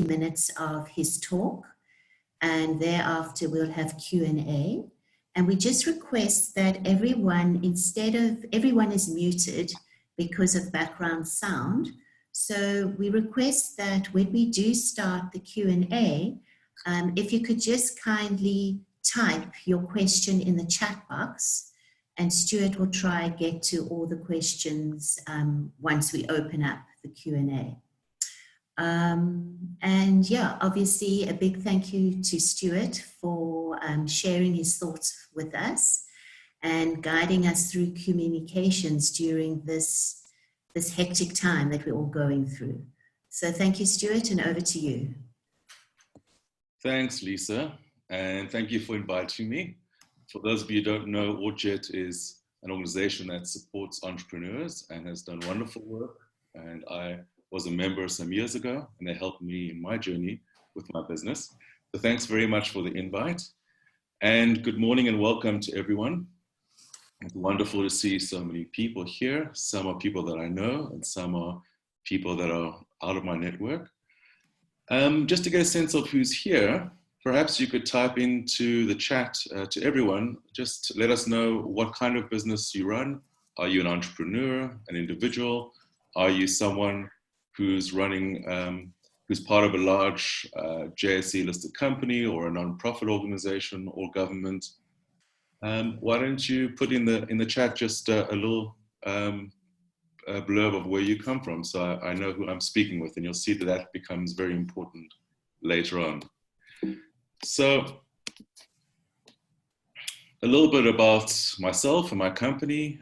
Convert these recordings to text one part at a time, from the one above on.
minutes of his talk, and thereafter we'll have Q&A. And we just request that everyone is muted because of background sound. So we request that when we do start the Q&A, if you could just kindly type your question in the chat box, and Stuart will try and get to all the questions once we open up the Q&A. And yeah, obviously a big thank you to Stuart for sharing his thoughts with us and guiding us through communications during this hectic time that we're all going through. So thank you, Stuart, and over to you. Thanks, Lisa, and thank you for inviting me. For those of you who don't know, ORT is an organization that supports entrepreneurs and has done wonderful work. And I was a member some years ago, and they helped me in my journey with my business. So thanks very much for the invite. And good morning and welcome to everyone. It's wonderful to see so many people here. Some are people that I know, and some are people that are out of my network. Just to get a sense of who's here, perhaps you could type into the chat to everyone. Just let us know what kind of business you run. Are you an entrepreneur, an individual? Are you someone who's running, who's part of a large JSE listed company or a non-profit organization or government? Why don't you put in the chat just a little blurb of where you come from, so I know who I'm speaking with, and you'll see that becomes very important later on. So a little bit about myself and my company.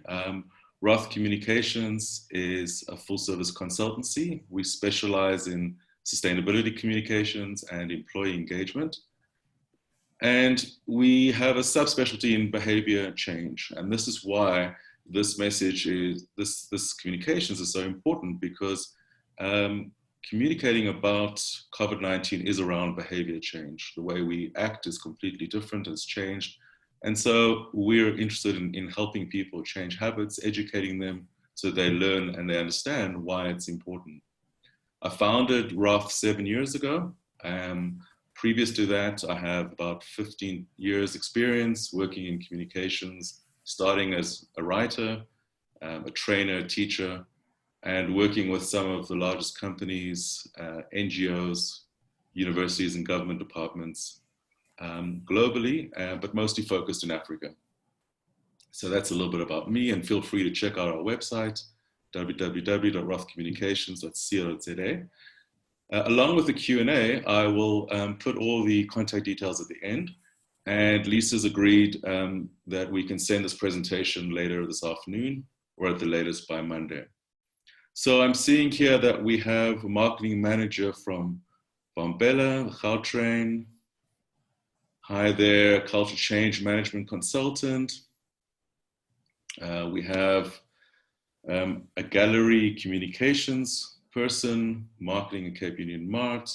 Roth Communications is a full-service consultancy. We specialize in sustainability communications and employee engagement. And we have a subspecialty in behavior change. And this is why this message is, this communications is so important, because communicating about COVID-19 is around behavior change. The way we act is completely different, has changed. And so we're interested in helping people change habits, educating them so they learn and they understand why it's important. I founded Roth 7 years ago. Previous to that, I have about 15 years experience working in communications, starting as a writer, a trainer, a teacher, and working with some of the largest companies, NGOs, universities and government departments globally, but mostly focused in Africa. So that's a little bit about me, and feel free to check out our website, www.rothcommunications.co.za. Along with the Q&A, I will put all the contact details at the end, and Lisa's agreed that we can send this presentation later this afternoon or at the latest by Monday. So I'm seeing here that we have a marketing manager from Bombela, Gautrain. Hi there, culture change management consultant. We have a gallery communications person, marketing in Cape Union Mart,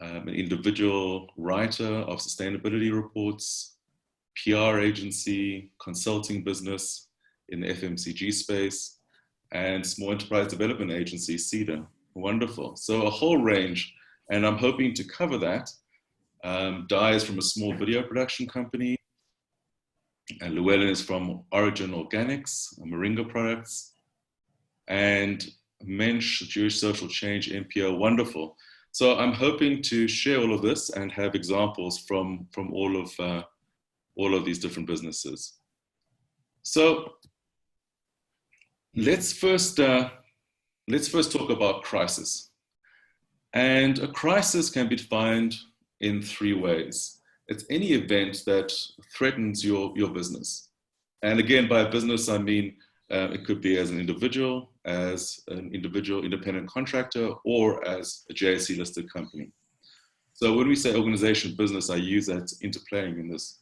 an individual writer of sustainability reports, PR agency, consulting business in the FMCG space, and small enterprise development agency, CEDA. Wonderful. So a whole range, and I'm hoping to cover that. Di is from a small video production company, and Llewellyn is from Origin Organics, Moringa Products, and Mensch, Jewish Social Change, NPO. Wonderful. So I'm hoping to share all of this and have examples from all of these different businesses. So let's first talk about crisis. And a crisis can be defined in three ways. It's any event that threatens your business. And again, by business, I mean, it could be as an individual independent contractor, or as a JSE listed company. So when we say organization, business, I use that interplaying in this.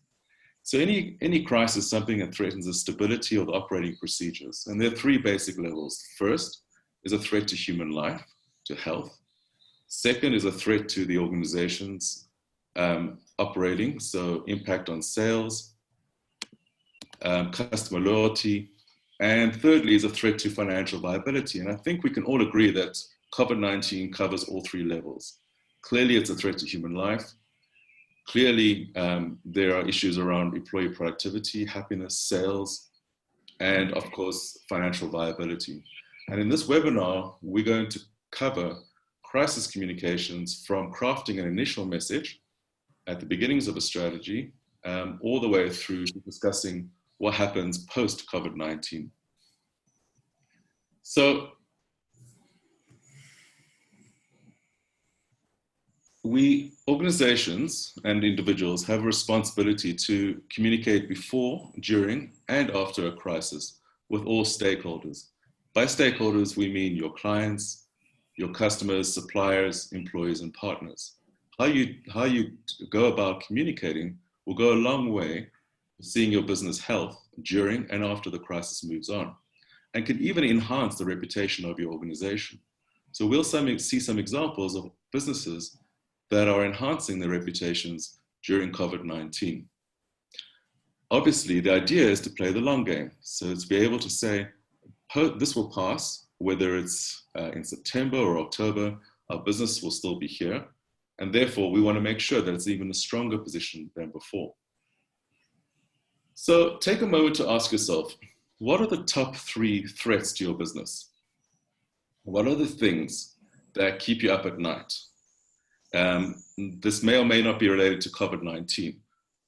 So any crisis, something that threatens the stability of the operating procedures. And there are three basic levels. First is a threat to human life, to health. Second is a threat to the organization's operating, so impact on sales, customer loyalty. And thirdly is a threat to financial viability. And I think we can all agree that COVID-19 covers all three levels. Clearly, it's a threat to human life. Clearly, there are issues around employee productivity, happiness, sales, and of course, financial viability. And in this webinar, we're going to cover crisis communications from crafting an initial message at the beginnings of a strategy, all the way through to discussing what happens post COVID-19. So organizations and individuals have a responsibility to communicate before, during, and after a crisis with all stakeholders. By stakeholders, we mean your clients, your customers, suppliers, employees, and partners. How you go about communicating will go a long way to seeing your business health during and after the crisis moves on, and can even enhance the reputation of your organization. So we'll see some examples of businesses that are enhancing their reputations during COVID-19. Obviously, the idea is to play the long game. So to be able to say, this will pass, whether it's in September or October, our business will still be here. And therefore, we want to make sure that it's even a stronger position than before. So take a moment to ask yourself, what are the top 3 threats to your business? What are the things that keep you up at night? This may or may not be related to COVID-19.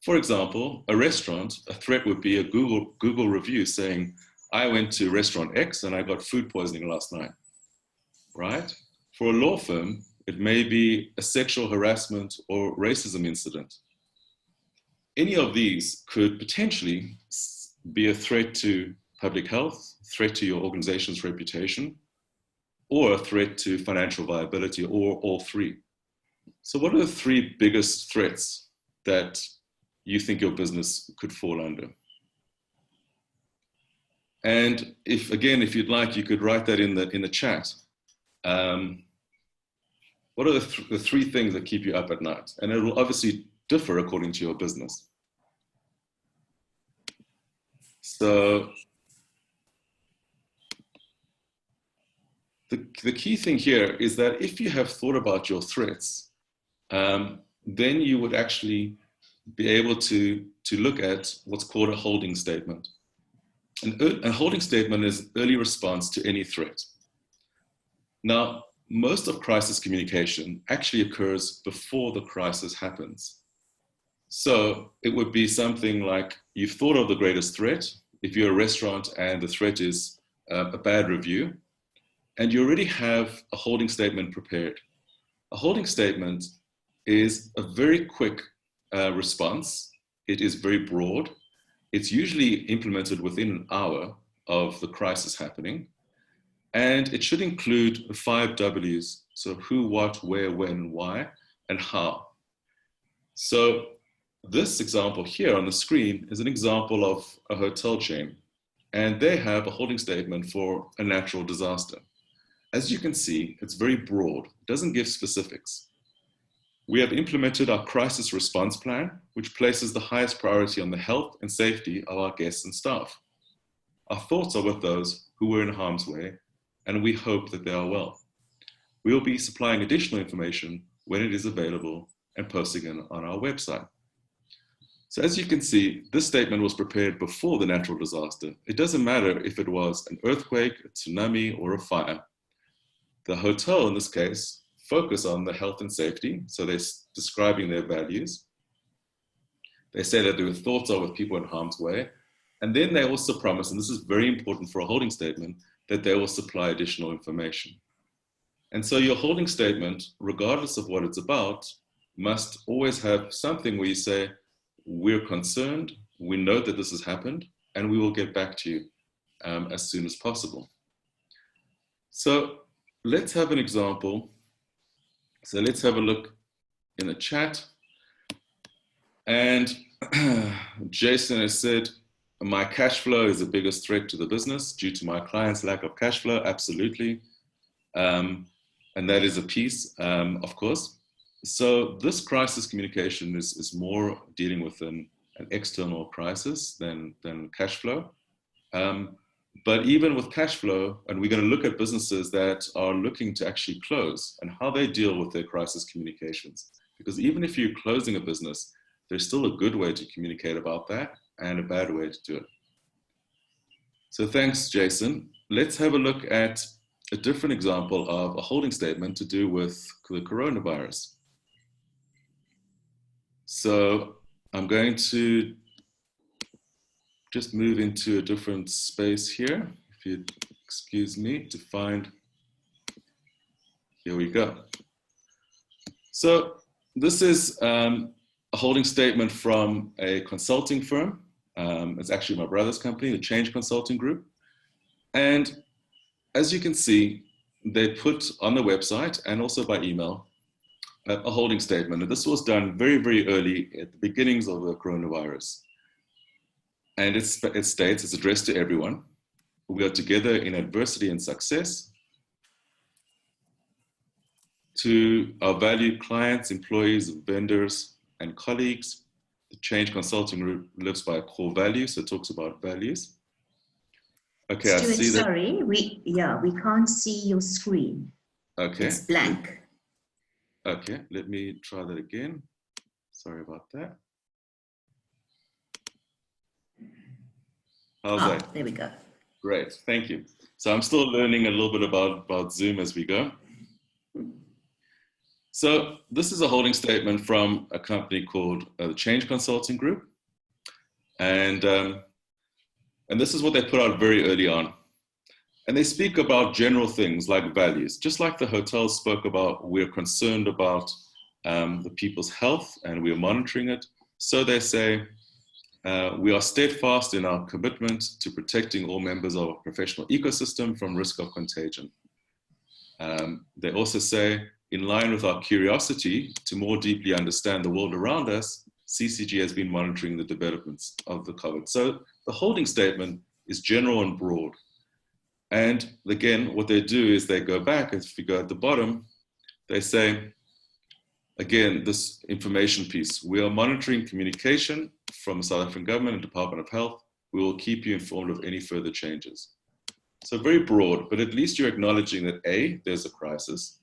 For example, a restaurant, a threat would be a Google review saying, I went to restaurant X and I got food poisoning last night, right? For a law firm, it may be a sexual harassment or racism incident. Any of these could potentially be a threat to public health, threat to your organization's reputation, or a threat to financial viability, or all 3. So what are the 3 biggest threats that you think your business could fall under? And if you'd like, you could write that in the chat. What are the 3 things that keep you up at night? And it will obviously differ according to your business. So the key thing here is that if you have thought about your threats, then you would actually be able to look at what's called a holding statement. A holding statement is early response to any threat. Now, most of crisis communication actually occurs before the crisis happens. So it would be something like, you've thought of the greatest threat, if you're a restaurant and the threat is a bad review, and you already have a holding statement prepared. A holding statement is a very quick response. It is very broad. It's usually implemented within an hour of the crisis happening. And it should include the 5 W's. So who, what, where, when, why, and how. So this example here on the screen is an example of a hotel chain. And they have a holding statement for a natural disaster. As you can see, it's very broad. It doesn't give specifics. We have implemented our crisis response plan, which places the highest priority on the health and safety of our guests and staff. Our thoughts are with those who were in harm's way, and we hope that they are well. We will be supplying additional information when it is available and posting it on our website. So as you can see, this statement was prepared before the natural disaster. It doesn't matter if it was an earthquake, a tsunami, or a fire. The hotel, in this case, focus on the health and safety. So they're describing their values. They say that their thoughts are with people in harm's way. And then they also promise, and this is very important for a holding statement, that they will supply additional information. And so your holding statement, regardless of what it's about, must always have something where you say, we're concerned, we know that this has happened, and we will get back to you as soon as possible. So let's have an example. So let's have a look in the chat. And Jason has said, my cash flow is the biggest threat to the business due to my clients' lack of cash flow. Absolutely. And that is a piece, of course. So this crisis communication is more dealing with an external crisis than cash flow. But even with cash flow, and we're going to look at businesses that are looking to actually close and how they deal with their crisis communications. Because even if you're closing a business, there's still a good way to communicate about that and a bad way to do it. So thanks, Jason. Let's have a look at a different example of a holding statement to do with the coronavirus. So I'm going to just move into a different space here, if you'd excuse me, to find, here we go. So this is a holding statement from a consulting firm. It's actually my brother's company, the Change Consulting Group. And as you can see, they put on the website and also by email a holding statement. And this was done very, very early at the beginnings of the coronavirus. And it states, it's addressed to everyone. We are together in adversity and success. To our valued clients, employees, vendors, and colleagues, the Change Consulting Group lives by a core value, so it talks about values. Okay, Stuart, I see that. sorry, we can't see your screen. Okay. It's blank. Okay, let me try that again. Sorry about that. How's that? There we go. Great, thank you. So I'm still learning a little bit about Zoom as we go. So this is a holding statement from a company called the Change Consulting Group. And this is what they put out very early on. And they speak about general things like values, just like the hotel spoke about, we're concerned about the people's health and we're monitoring it. So they say, we are steadfast in our commitment to protecting all members of our professional ecosystem from risk of contagion. They also say, in line with our curiosity to more deeply understand the world around us, CCG has been monitoring the developments of the COVID. So the holding statement is general and broad. And again, what they do is they go back, and if you go at the bottom, they say, again, this information piece, we are monitoring communication from the South African government and Department of Health. We will keep you informed of any further changes. So very broad, but at least you're acknowledging that A, there's a crisis.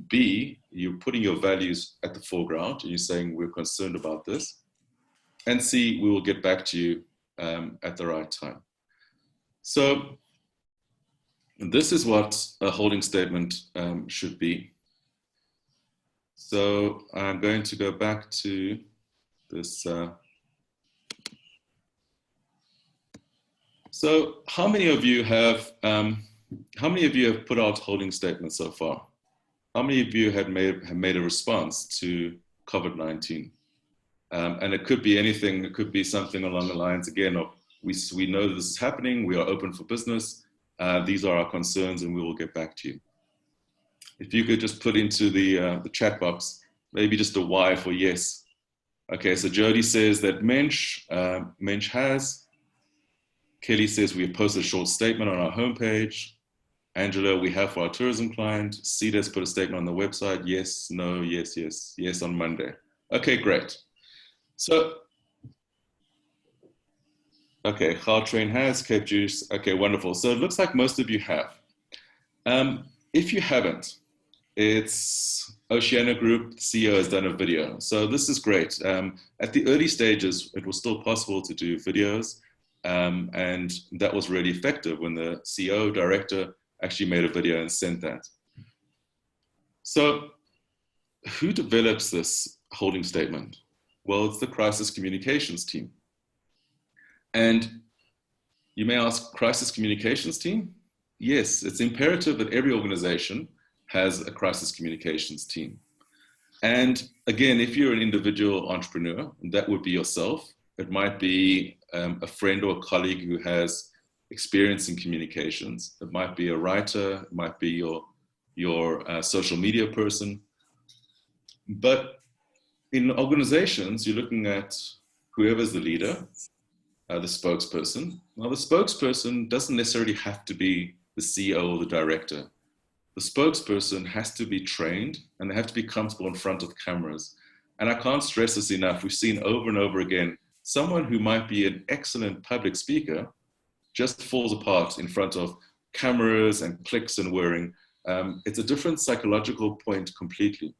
B, you're putting your values at the foreground and you're saying we're concerned about this. And C, we will get back to you at the right time. So this is what a holding statement should be. So I'm going to go back to this. So how many of you have put out holding statements so far? How many of you have made a response to COVID-19? And it could be anything. It could be something along the lines, again, of we know this is happening. We are open for business. These are our concerns, and we will get back to you. If you could just put into the chat box, maybe just a Y for yes. Okay, so Jody says that Mensch has. Kelly says we have posted a short statement on our homepage. Angela, we have for our tourism client. CEDA's put a statement on the website. Yes, no, yes, yes, yes on Monday. Okay, great. So, okay, Gautrain has, Cape Juice. Okay, wonderful. So it looks like most of you have. If you haven't, it's Oceana Group, the CEO has done a video. So this is great. At the early stages, it was still possible to do videos. And that was really effective when the CEO director actually made a video and sent that. So who develops this holding statement? Well, it's the crisis communications team. And you may ask, crisis communications team? Yes, it's imperative that every organization has a crisis communications team. And again, if you're an individual entrepreneur, that would be yourself. It might be a friend or a colleague who has experience in communications. It might be a writer, it might be your social media person. But in organizations, you're looking at whoever's the leader, the spokesperson. Now, the spokesperson doesn't necessarily have to be the CEO or the director. The spokesperson has to be trained and they have to be comfortable in front of cameras. And I can't stress this enough. We've seen over and over again, someone who might be an excellent public speaker just falls apart in front of cameras and clicks and whirring. It's a different psychological point completely.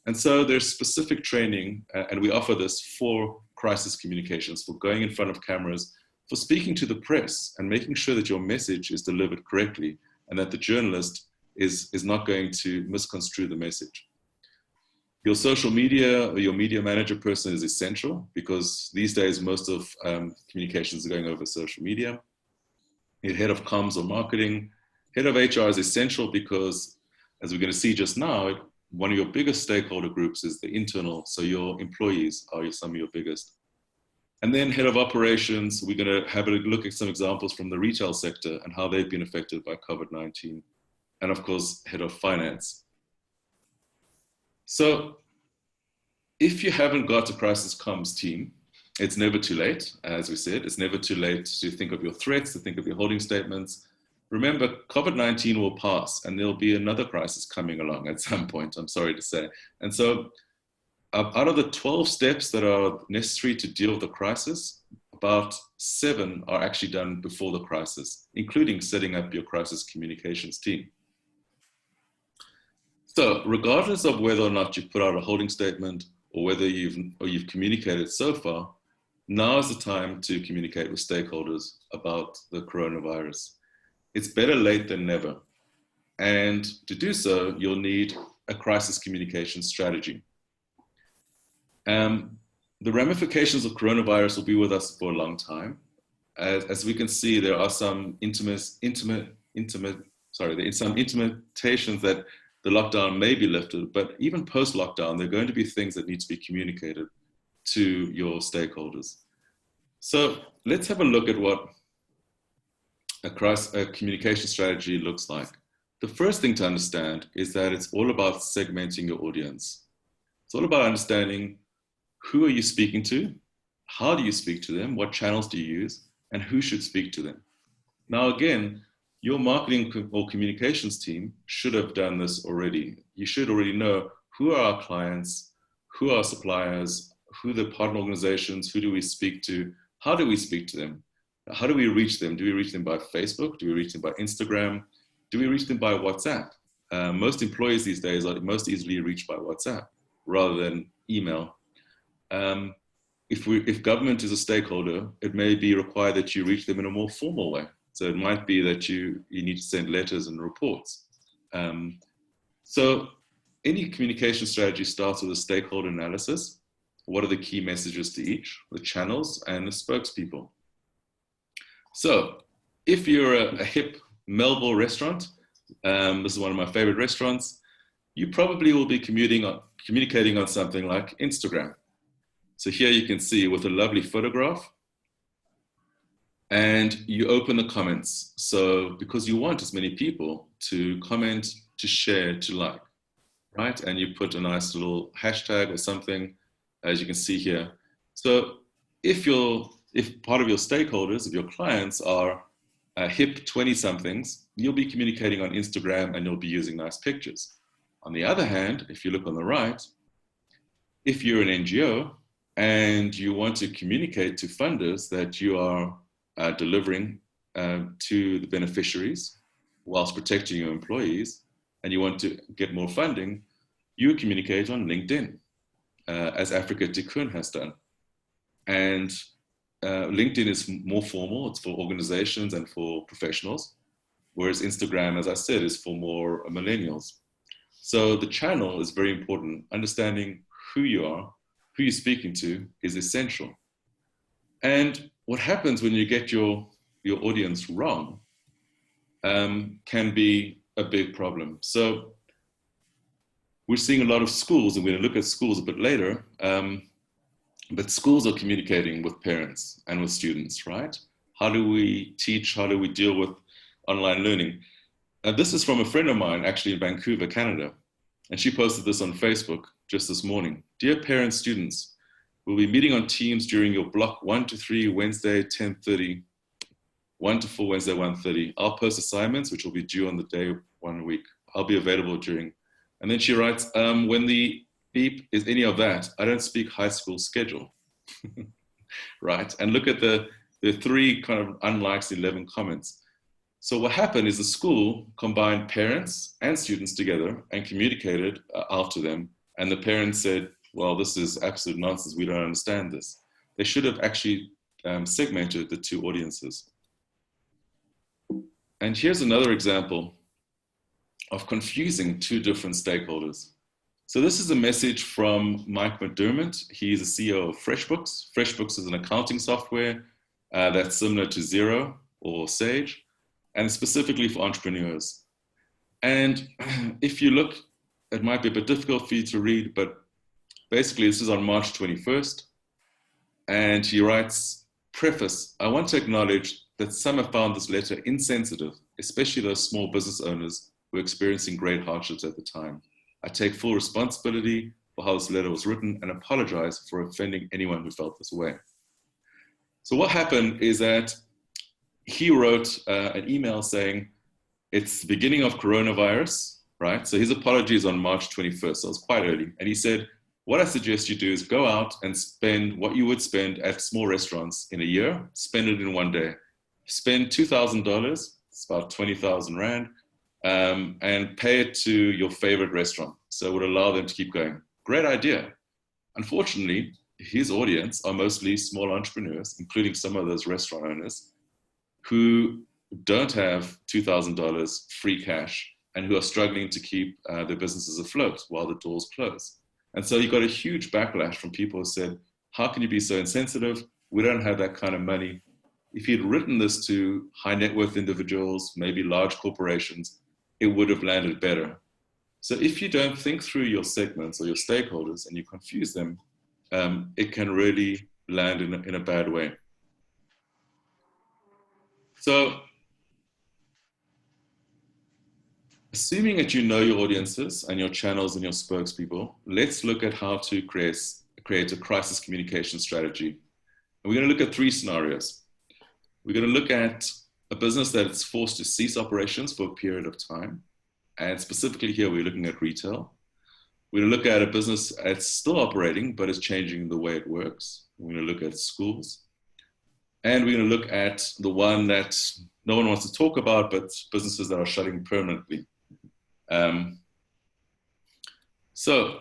And so there's specific training, and we offer this for crisis communications, for going in front of cameras, for speaking to the press and making sure that your message is delivered correctly and that the journalist is not going to misconstrue the message. Your social media or your media manager person is essential because these days most of communications are going over social media. Your head of comms or marketing, head of HR is essential because, as we're going to see just now, one of your biggest stakeholder groups is the internal, so your employees are some of your biggest. And then head of operations, we're going to have a look at some examples from the retail sector and how they've been affected by COVID-19. And of course, head of finance. So if you haven't got a crisis comms team, it's never too late. As we said, it's never too late to think of your threats, to think of your holding statements. Remember, COVID-19 will pass and there'll be another crisis coming along at some point, I'm sorry to say. And so out of the 12 steps that are necessary to deal with the crisis, about 7 are actually done before the crisis, including setting up your crisis communications team. So regardless of whether or not you've put out a holding statement or whether you've communicated so far, now is the time to communicate with stakeholders about the coronavirus. It's better late than never. And to do so, you'll need a crisis communication strategy. The ramifications of coronavirus will be with us for a long time. As we can see, there are some implementations that the lockdown may be lifted, but even post-lockdown, there are going to be things that need to be communicated to your stakeholders. So let's have a look at what a communication strategy looks like. The first thing to understand is that it's all about segmenting your audience. It's all about understanding who are you speaking to, how do you speak to them, what channels do you use, and who should speak to them. Now again, your marketing or communications team should have done this already. You should already know who are our clients, who are our suppliers, who are the partner organizations, who do we speak to, how do we speak to them, how do we reach them? Do we reach them by Facebook? Do we reach them by Instagram? Do we reach them by WhatsApp? Most employees these days are most easily reached by WhatsApp rather than email. If government is a stakeholder, it may be required that you reach them in a more formal way. So it might be that you need to send letters and reports. So any communication strategy starts with a stakeholder analysis. What are the key messages to each, the channels and the spokespeople? So if you're a hip Melbourne restaurant, this is one of my favorite restaurants, you probably will be communicating on something like Instagram. So here you can see with a lovely photograph, and you open the comments. So because you want as many people to comment, to share, to like, right? And you put a nice little hashtag or something, as you can see here. So if part of your stakeholders, if your clients are hip 20-somethings, you'll be communicating on Instagram and you'll be using nice pictures. On the other hand, if you look on the right, if you're an NGO and you want to communicate to funders that you are delivering to the beneficiaries whilst protecting your employees, and you want to get more funding, you communicate on LinkedIn, as Africa Tikkun has done. And LinkedIn is more formal, it's for organizations and for professionals, whereas Instagram, as I said, is for more millennials. So the channel is very important. Understanding who you are, who you're speaking to is essential. And what happens when you get your audience wrong can be a big problem. So we're seeing a lot of schools, and we're going to look at schools a bit later, but schools are communicating with parents and with students, right? How do we teach? How do we deal with online learning? This is from a friend of mine, actually in Vancouver, Canada, and she posted this on Facebook just this morning. Dear parents, students, we'll be meeting on Teams during your block 1 to 3, Wednesday, 10:30, 1 to 4, Wednesday, 1:30. I'll post assignments, which will be due on the day 1 week. I'll be available during. And then she writes, when the beep is any of that, I don't speak high school schedule, right? And look at the There are 3 kind of unlikes, 11 comments. So what happened is the school combined parents and students together and communicated out to them. And the parents said, well, this is absolute nonsense. We don't understand this. They should have actually segmented the 2 audiences. And here's another example of confusing 2 different stakeholders. So this is a message from Mike McDermott. He's the CEO of FreshBooks. FreshBooks is an accounting software that's similar to Xero or Sage, and specifically for entrepreneurs. And if you look, it might be a bit difficult for you to read, but basically this is on March 21st. And he writes, preface, I want to acknowledge that some have found this letter insensitive, especially those small business owners who were experiencing great hardships at the time. I take full responsibility for how this letter was written and apologize for offending anyone who felt this way. So what happened is that he wrote an email saying, it's the beginning of coronavirus, right? So his apology is on March 21st, so it was quite early. And he said, what I suggest you do is go out and spend what you would spend at small restaurants in a year, spend it in one day. Spend $2,000, it's about 20,000 Rand, and pay it to your favorite restaurant. So it would allow them to keep going. Great idea. Unfortunately, his audience are mostly small entrepreneurs, including some of those restaurant owners, who don't have $2,000 free cash and who are struggling to keep their businesses afloat while the doors close. And so he got a huge backlash from people who said, how can you be so insensitive? We don't have that kind of money. If he had written this to high net worth individuals, maybe large corporations, it would have landed better. So if you don't think through your segments or your stakeholders and you confuse them, it can really land in a bad way. So assuming that you know your audiences and your channels and your spokespeople, let's look at how to create a crisis communication strategy. And we're going to look at 3 scenarios. We're going to look at a business that's forced to cease operations for a period of time. And specifically here, we're looking at retail. We're going to look at a business that's still operating, but is changing the way it works. We're going to look at schools. And we're going to look at the one that no one wants to talk about, but businesses that are shutting permanently. So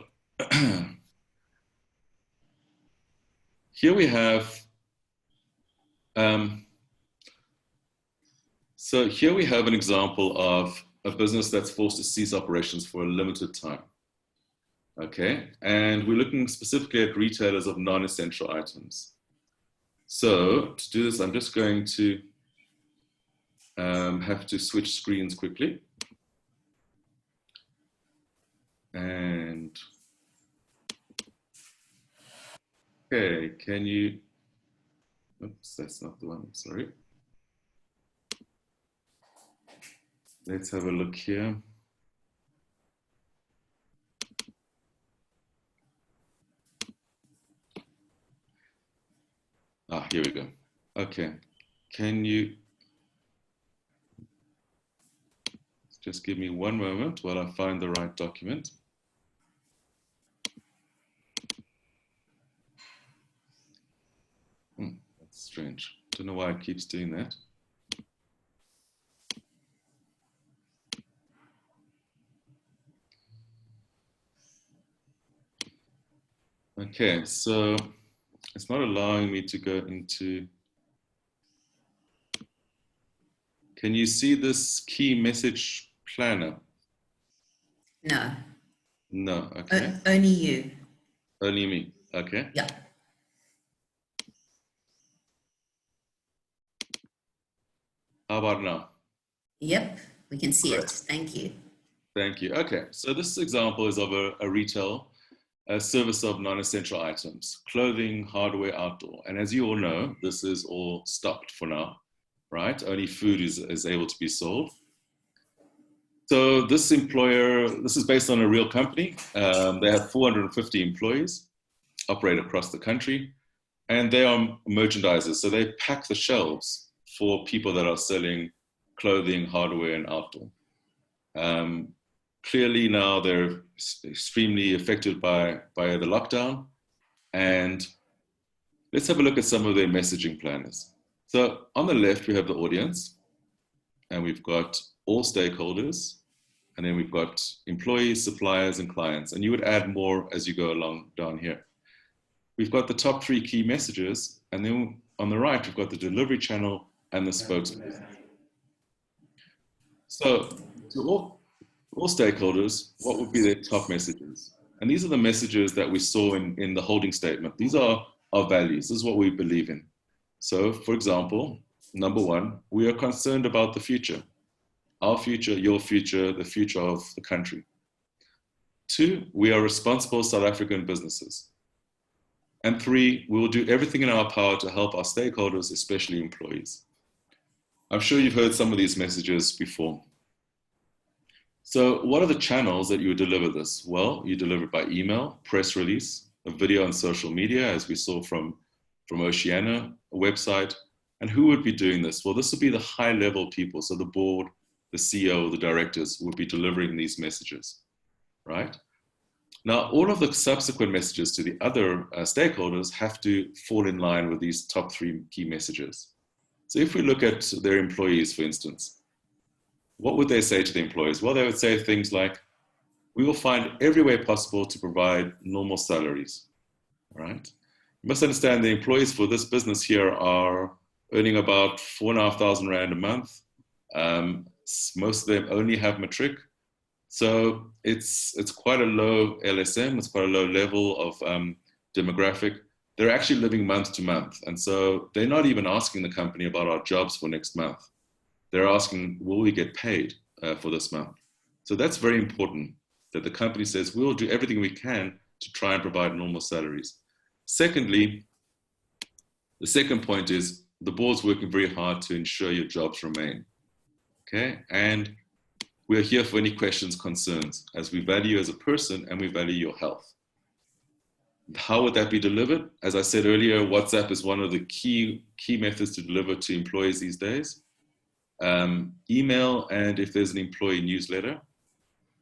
here we have an example of a business that's forced to cease operations for a limited time. Okay, and we're looking specifically at retailers of non-essential items. So to do this, I'm just going to have to switch screens quickly. And okay, can you, oops, that's not the one, sorry. Let's have a look here. Ah, here we go. Okay, can you just give me one moment while I find the right document? That's strange. Don't know why it keeps doing that. Okay, so it's not allowing me to go into. Can you see this key message planner? No. No, okay. Only you. Only me, okay. Yeah. How about now? Yep, we can see Great. it. Thank you. Thank you. Okay, so this example is of a retail service of non-essential items, clothing, hardware, outdoor. And as you all know, this is all stopped for now, right? Only food is able to be sold. So this employer, this is based on a real company. They have 450 employees, operate across the country, and they are merchandisers. So they pack the shelves for people that are selling clothing, hardware, and outdoor. Clearly now they're extremely affected by the lockdown. And let's have a look at some of their messaging planners. So on the left, we have the audience, and we've got all stakeholders, and then we've got employees, suppliers, and clients. And you would add more as you go along down here. We've got the top 3 key messages, and then on the right, we've got the delivery channel and the spokesperson. So to all stakeholders, what would be their top messages? And these are the messages that we saw in the holding statement. These are our values. This is what we believe in. So, for example, number 1, we are concerned about the future. Our future, your future, the future of the country. 2, we are responsible South African businesses. And 3, we will do everything in our power to help our stakeholders, especially employees. I'm sure you've heard some of these messages before. So what are the channels that you would deliver this? Well, you deliver it by email, press release, a video on social media, as we saw from Oceania, a website. And who would be doing this? Well, this would be the high-level people. So the board, the CEO, the directors would be delivering these messages, right? Now, all of the subsequent messages to the other stakeholders have to fall in line with these top 3 key messages. So if we look at their employees, for instance, what would they say to the employees? Well, they would say things like, we will find every way possible to provide normal salaries, right? You must understand the employees for this business here are earning about 4,500 Rand a month. Most of them only have matric. So it's quite a low LSM, it's quite a low level of demographic. They're actually living month to month. And so they're not even asking the company about our jobs for next month. They're asking, will we get paid for this month? So that's very important, that the company says, we'll do everything we can to try and provide normal salaries. Secondly, the second point is the board's working very hard to ensure your jobs remain, okay? And we're here for any questions, concerns, as we value you as a person and we value your health. How would that be delivered? As I said earlier, WhatsApp is one of the key methods to deliver to employees these days. Email, and if there's an employee newsletter.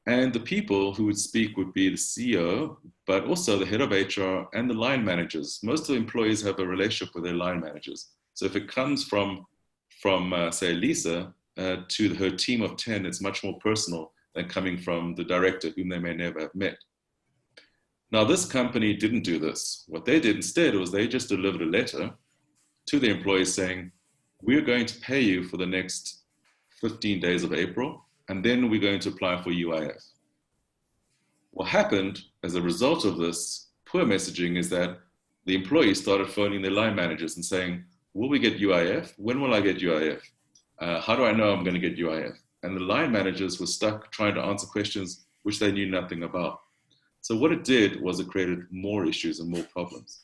And the people who would speak would be the CEO, but also the head of HR and the line managers. Most of the employees have a relationship with their line managers. So if it comes from say, Lisa, to her team of 10, it's much more personal than coming from the director, whom they may never have met. Now, this company didn't do this. What they did instead was they just delivered a letter to the employees saying, we're going to pay you for the next 15 days of April, and then we're going to apply for UIF. What happened as a result of this poor messaging is that the employees started phoning their line managers and saying, will we get UIF? When will I get UIF? How do I know I'm going to get UIF? And the line managers were stuck trying to answer questions which they knew nothing about. So what it did was it created more issues and more problems.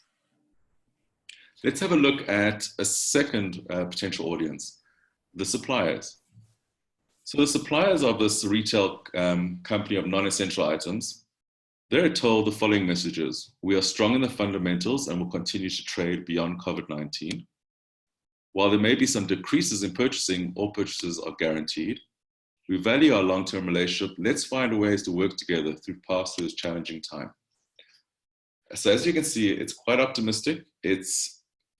Let's have a look at a second potential audience, the suppliers. So the suppliers of this retail company of non-essential items, they're told the following messages. We are strong in the fundamentals and will continue to trade beyond COVID-19. While there may be some decreases in purchasing, all purchases are guaranteed. We value our long-term relationship. Let's find ways to work together through past this challenging time. So as you can see, it's quite optimistic. It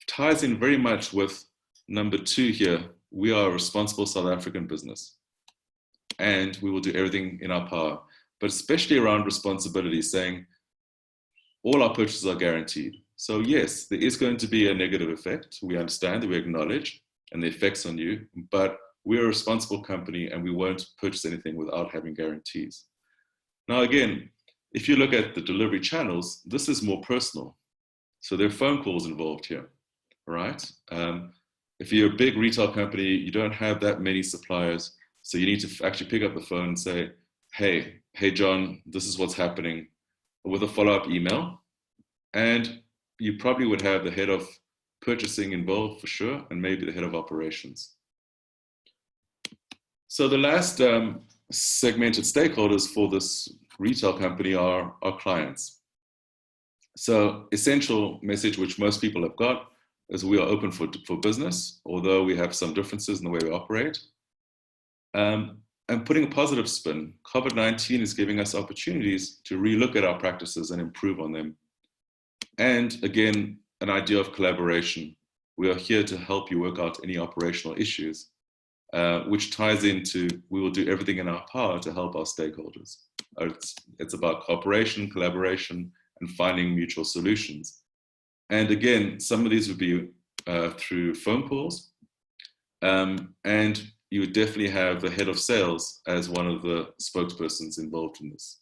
ties in very much with number 2 here. We are a responsible South African business and we will do everything in our power, but especially around responsibility, saying all our purchases are guaranteed. So yes, there is going to be a negative effect. We understand, we acknowledge, and the effects on you, but we're a responsible company and we won't purchase anything without having guarantees. Now again, if you look at the delivery channels, this is more personal. So there are phone calls involved here, right? If you're a big retail company, you don't have that many suppliers. So you need to actually pick up the phone and say, hey John, this is what's happening, with a follow-up email. And you probably would have the head of purchasing involved for sure, and maybe the head of operations. So the last segmented stakeholders for this retail company are our clients. So essential message, which most people have got, is we are open for business, although we have some differences in the way we operate. And putting a positive spin, COVID-19 is giving us opportunities to relook at our practices and improve on them. And again, an idea of collaboration. We are here to help you work out any operational issues, which ties into, we will do everything in our power to help our stakeholders. It's about cooperation, collaboration, and finding mutual solutions. And again, some of these would be through phone calls, and you would definitely have the head of sales as one of the spokespersons involved in this.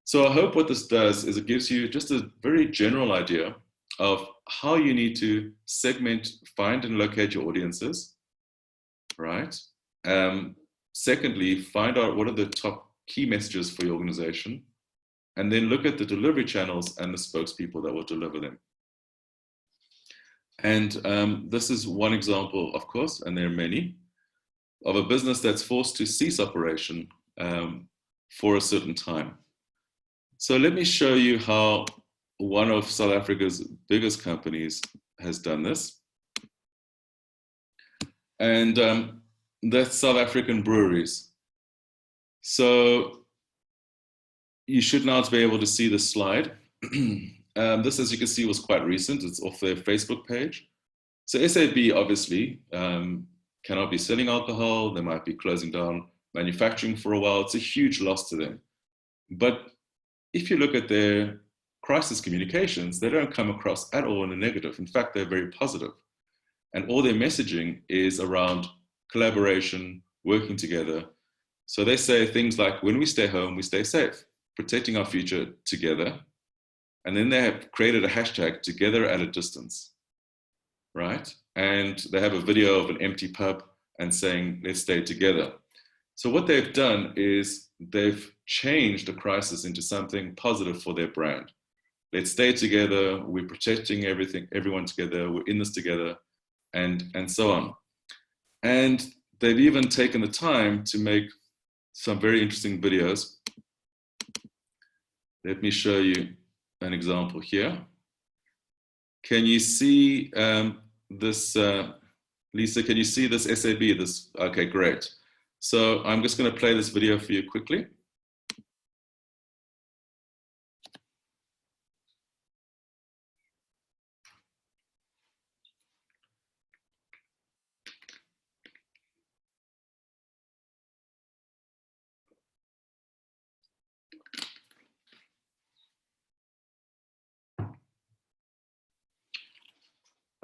So I hope what this does is it gives you just a very general idea of how you need to segment, find and locate your audiences, right? Secondly, find out what are the top key messages for your organization, and then look at the delivery channels and the spokespeople that will deliver them. And this is one example, of course, and there are many, of a business that's forced to cease operation for a certain time. So let me show you how one of South Africa's biggest companies has done this. And that's South African breweries. So you should now be able to see this slide. This, as you can see, was quite recent. It's off their Facebook page. So SAB obviously cannot be selling alcohol. They might be closing down manufacturing for a while. It's a huge loss to them. But if you look at their crisis communications, they don't come across at all in a negative. In fact, they're very positive. And all their messaging is around collaboration, working together. So they say things like, when we stay home, we stay safe, protecting our future together. And then they have created a hashtag, together at a distance, right? And they have a video of an empty pub and saying, let's stay together. So what they've done is they've changed the crisis into something positive for their brand. Let's stay together, we're protecting everyone together, we're in this together, and so on. And they've even taken the time to make some very interesting videos. Let me show you an example here. Can you see this, Lisa, can you see this SAB? This, okay, great. So I'm just going to play this video for you quickly.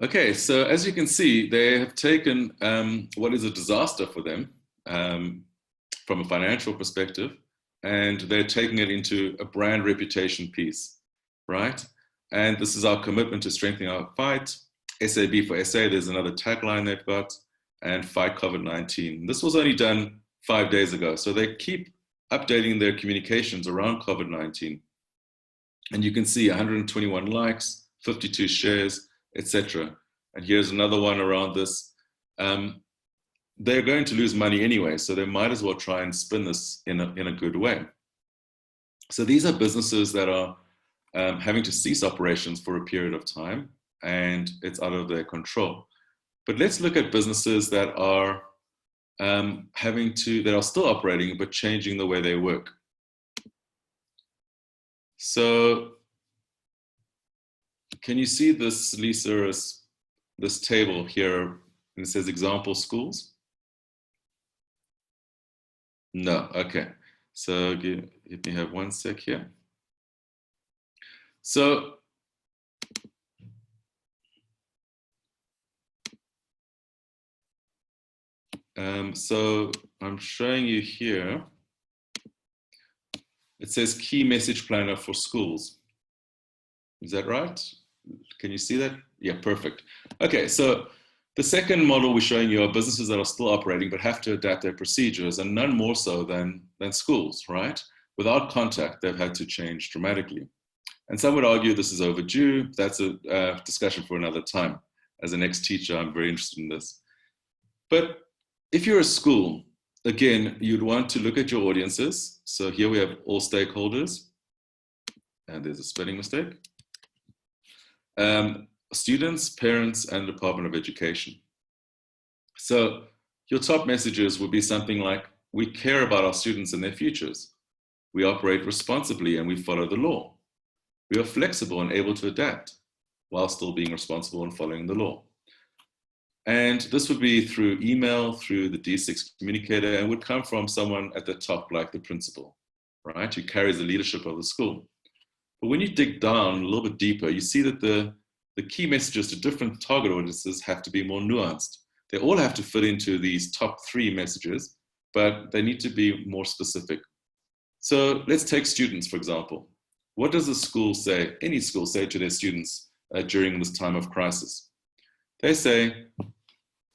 Okay, so as you can see, they have taken what is a disaster for them from a financial perspective, and they're taking it into a brand reputation piece, right? And this is our commitment to strengthening our fight. SAB for SA, there's another tagline they've got, and fight COVID-19. This was only done 5 days ago, so they keep updating their communications around COVID-19. And you can see 121 likes, 52 shares, etc. And here's another one around this. They're going to lose money anyway, so they might as well try and spin this in a good way. So these are businesses that are having to cease operations for a period of time, and it's out of their control. But let's look at businesses that are that are still operating but changing the way they work. So can you see this, Lisa, this table here, and it says example schools? No, okay. So let me have one sec here. So I'm showing you here. It says key message planner for schools. Is that right? Can you see that? Yeah, perfect. Okay, so the second model we're showing you are businesses that are still operating but have to adapt their procedures, and none more so than schools, right? Without contact, they've had to change dramatically. And some would argue this is overdue. That's a discussion for another time. As an ex-teacher, I'm very interested in this. But if you're a school, again, you'd want to look at your audiences. So here we have all stakeholders, and there's a spelling mistake. Students, parents, and Department of Education. So your top messages would be something like, we care about our students and their futures. We operate responsibly and we follow the law. We are flexible and able to adapt while still being responsible and following the law. And this would be through email, through the D6 communicator, and would come from someone at the top, like the principal, right, who carries the leadership of the school. But when you dig down a little bit deeper, you see that the key messages to different target audiences have to be more nuanced. They all have to fit into these top 3 messages, but they need to be more specific. So let's take students, for example. What does a school say, any school say to their students during this time of crisis? They say,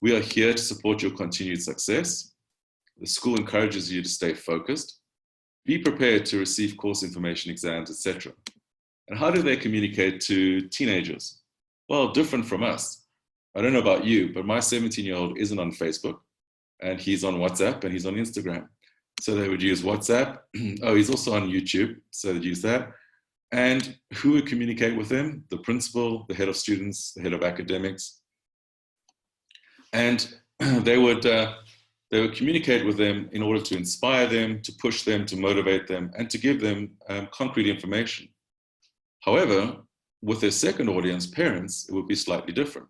we are here to support your continued success. The school encourages you to stay focused. Be prepared to receive course information, exams, etc. And how do they communicate to teenagers? Well, different from us. I don't know about you, but my 17-year-old isn't on Facebook, and he's on WhatsApp, and he's on Instagram. So they would use WhatsApp. Oh, he's also on YouTube, so they'd use that. And who would communicate with them? The principal, the head of students, the head of academics. And they would communicate with them in order to inspire them, to push them, to motivate them, and to give them concrete information. However, with their second audience, parents, it would be slightly different.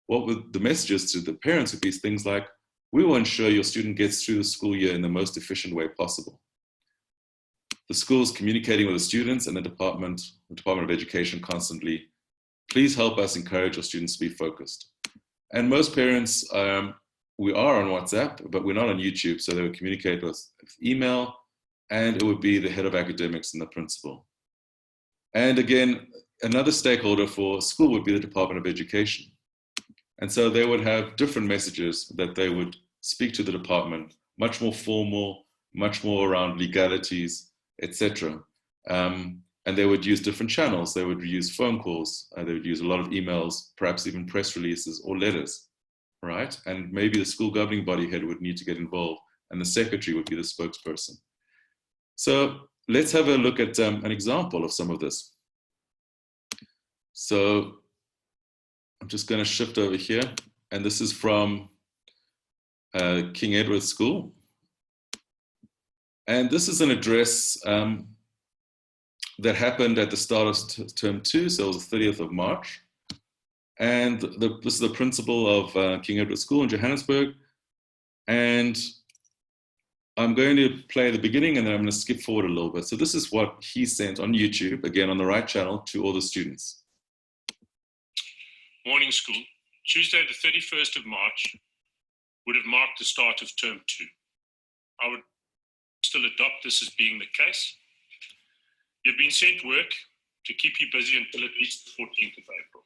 What would the messages to the parents would be things like, we will ensure your student gets through the school year in the most efficient way possible. The school is communicating with the students and the Department of Education constantly. Please help us encourage your students to be focused. And most parents, we are on WhatsApp, but we're not on YouTube, so they would communicate with email, and it would be the head of academics and the principal. And again, another stakeholder for school would be the Department of Education. And so they would have different messages that they would speak to the department, much more formal, much more around legalities, etc. And they would use different channels. They would use phone calls. They would use a lot of emails, perhaps even press releases or letters, right? And maybe the school governing body head would need to get involved, and the secretary would be the spokesperson. So let's have a look at an example of some of this. So I'm just going to shift over here, and this is from King Edward School. And this is an address that happened at the start of term 2, so it was the 30th of March. And this is the principal of King Edward School in Johannesburg. And I'm going to play the beginning, and then I'm going to skip forward a little bit. So this is what he sent on YouTube, again on the right channel, to all the students. Morning school. Tuesday the 31st of March would have marked the start of term 2. I would still adopt this as being the case. You've been sent work to keep you busy until at least the 14th of April.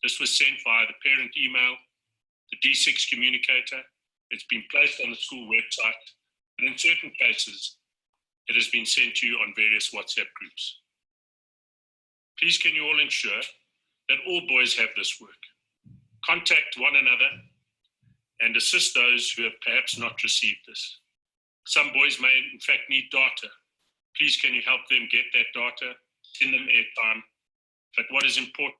This was sent via the parent email, the D6 communicator. It's been placed on the school website, and in certain cases, it has been sent to you on various WhatsApp groups. Please can you all ensure that all boys have this work. Contact one another and assist those who have perhaps not received this. Some boys may in fact need data. Please can you help them get that data, send them airtime. But what is important?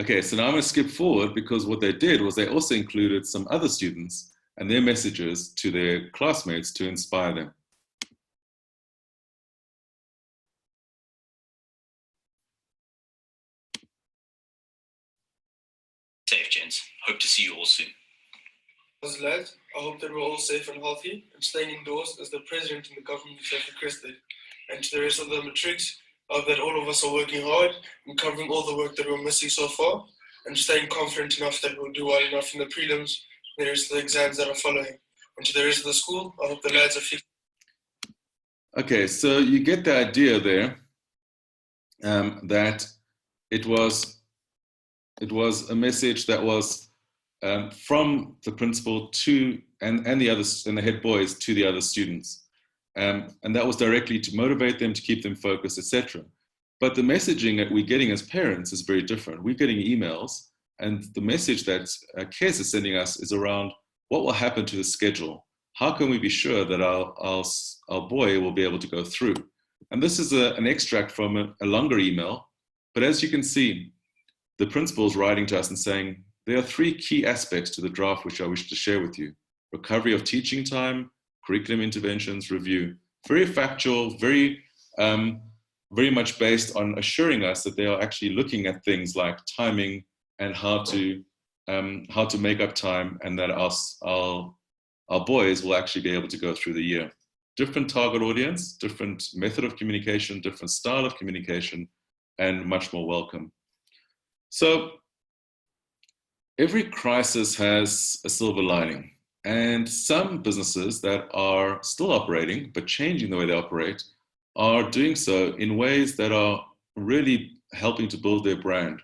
Okay, so now I'm going to skip forward, because what they did was they also included some other students and their messages to their classmates to inspire them. Safe, gents. Hope to see you all soon. As lads, I hope that we're all safe and healthy and staying indoors as the President and the government have requested. And to the rest of the matrics, I hope that all of us are working hard and covering all the work that we're missing so far, and staying confident enough that we'll do well enough in the prelims and the rest of the exams that are following. And to the rest of the school, I hope the lads are fit. Okay, so you get the idea there that it was a message that was from the principal to and the others and the head boys to the other students, and that was directly to motivate them, to keep them focused, etc. But the messaging that we're getting as parents is very different. We're getting emails, and the message that CARES is sending us is around what will happen to the schedule. How can we be sure that our boy will be able to go through? And this is an extract from a longer email, but as you can see, the principal is writing to us and saying, there are 3 key aspects to the draft which I wish to share with you. Recovery of teaching time, curriculum interventions, review. Very factual, very much based on assuring us that they are actually looking at things like timing and how to how to make up time, and that our boys will actually be able to go through the year. Different target audience, different method of communication, different style of communication, and much more welcome. So every crisis has a silver lining, and some businesses that are still operating but changing the way they operate are doing so in ways that are really helping to build their brand.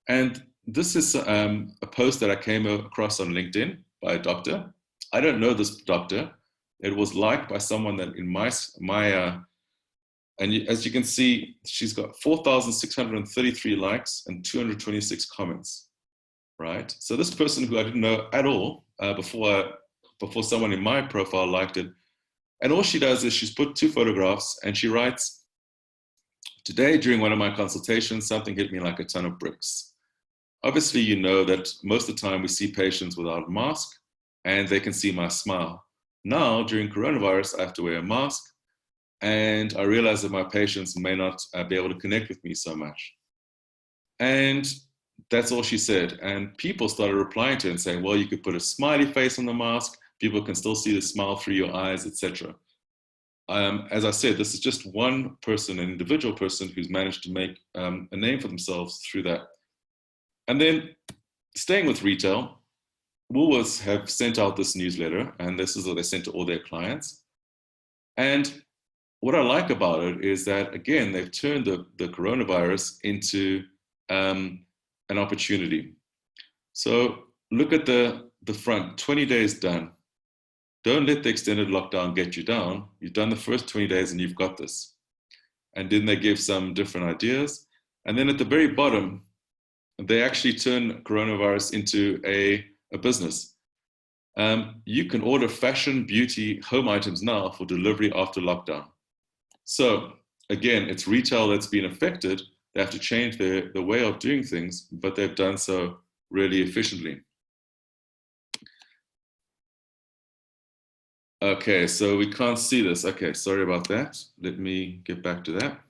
And this is a post that I came across on LinkedIn by a doctor. I don't know this doctor. It was liked by someone that in and as you can see, she's got 4,633 likes and 226 comments, right? So this person who I didn't know at all before someone in my profile liked it. And all she does is she's put 2 photographs and she writes, "Today during one of my consultations, something hit me like a ton of bricks. Obviously, you know that most of the time we see patients without a mask and they can see my smile. Now, during coronavirus, I have to wear a mask and I realize that my patients may not be able to connect with me so much." And that's all she said. And people started replying to her and saying, well, you could put a smiley face on the mask, people can still see the smile through your eyes, etc. As I said, this is just one person, an individual person who's managed to make a name for themselves through that. And then staying with retail, Woolworths have sent out this newsletter, and this is what they sent to all their clients. And what I like about it is that, again, they've turned the coronavirus into an opportunity. So look at the front, 20 days done. Don't let the extended lockdown get you down. You've done the first 20 days and you've got this. And then they give some different ideas. And then at the very bottom, they actually turn coronavirus into a business. You can order fashion, beauty, home items now for delivery after lockdown. So again, it's retail that's been affected. They have to change the way of doing things, but they've done so really efficiently. Okay, so we can't see this. Okay, sorry about that. Let me get back to that.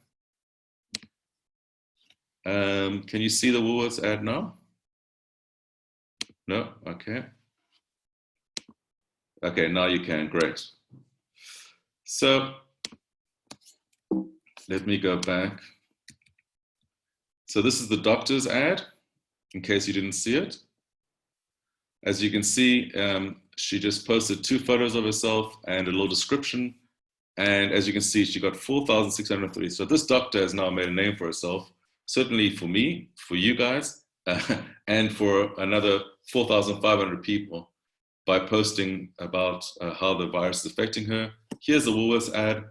Can you see the Woolworths ad now? No? Okay. Okay, now you can. Great. So let me go back. So this is the doctor's ad, in case you didn't see it. As you can see, she just posted 2 photos of herself and a little description. And as you can see, she got 4,630. So this doctor has now made a name for herself, certainly for me, for you guys, and for another 4,500 people by posting about how the virus is affecting her. Here's the Woolworths ad.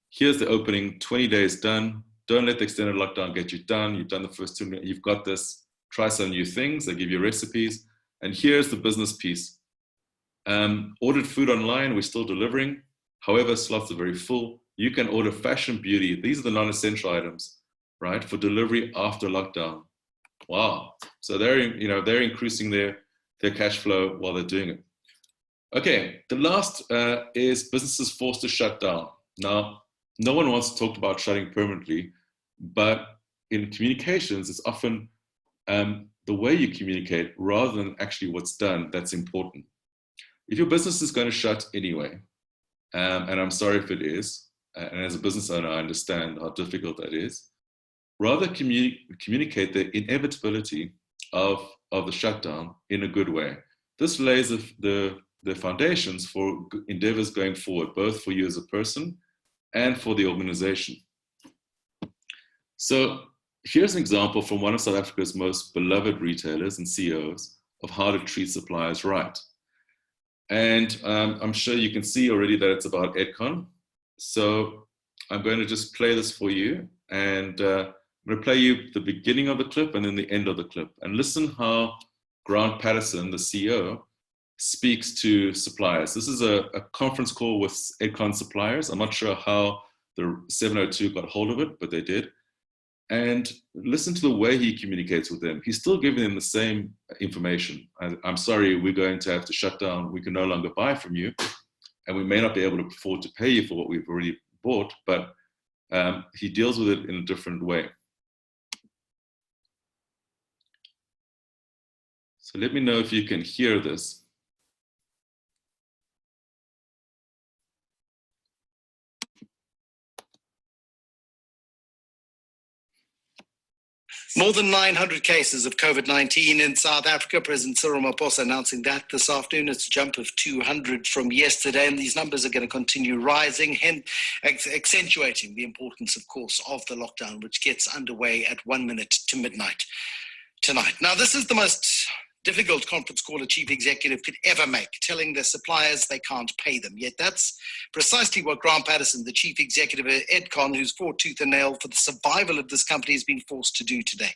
Here's the opening, 20 days done. Don't let the extended lockdown get you done. You've done the first 2 minutes. You've got this. Try some new things. They give you recipes. And here's the business piece. Ordered food online. We're still delivering. However, slots are very full. You can order fashion, beauty. These are the non-essential items, right, for delivery after lockdown. Wow. So they're increasing their cash flow while they're doing it. Okay, the last is businesses forced to shut down. Now, no one wants to talk about shutting permanently, but in communications, it's often the way you communicate rather than actually what's done that's important. If your business is going to shut anyway, and I'm sorry if it is, and as a business owner, I understand how difficult that is, rather communicate the inevitability of the shutdown in a good way. This lays the foundations for endeavors going forward, both for you as a person and for the organization. So here's an example from one of South Africa's most beloved retailers and CEOs of how to treat suppliers right. And I'm sure you can see already that it's about EdCon. So I'm going to just play this for you. And I'm going to play you the beginning of the clip and then the end of the clip. And listen how Grant Patterson, the CEO, speaks to suppliers. This is a conference call with EdCon suppliers. I'm not sure how the 702 got hold of it, but they did. And listen to the way he communicates with them. He's still giving them the same information. I'm sorry, we're going to have to shut down. We can no longer buy from you. And we may not be able to afford to pay you for what we've already bought, but he deals with it in a different way. So let me know if you can hear this. More than 900 cases of COVID-19 in South Africa. President Cyril Ramaphosa announcing that this afternoon. It's a jump of 200 from yesterday, and these numbers are going to continue rising, hence accentuating the importance, of course, of the lockdown, which gets underway at 1 minute to midnight tonight. Now, this is the most difficult conference call a chief executive could ever make, telling their suppliers they can't pay them. Yet that's precisely what Grant Patterson, the chief executive at Edcon, who's fought tooth and nail for the survival of this company, has been forced to do today.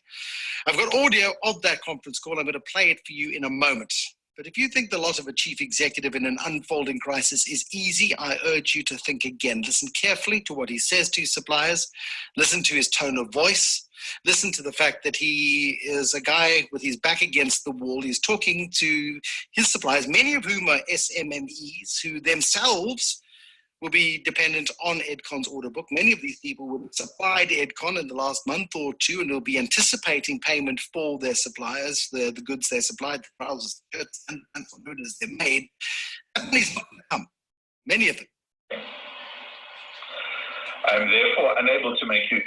I've got audio of that conference call. I'm going to play it for you in a moment. But if you think the lot of a chief executive in an unfolding crisis is easy, I urge you to think again. Listen carefully to what he says to his suppliers. Listen to his tone of voice. Listen to the fact that he is a guy with his back against the wall. He's talking to his suppliers, many of whom are SMMEs, who themselves will be dependent on Edcon's order book. Many of these people will have supplied Edcon in the last month or two, and will be anticipating payment for their suppliers, the goods they supplied, the trousers, shirts, and for good as they're made. That money's not going to come, many of them. I am therefore unable to make you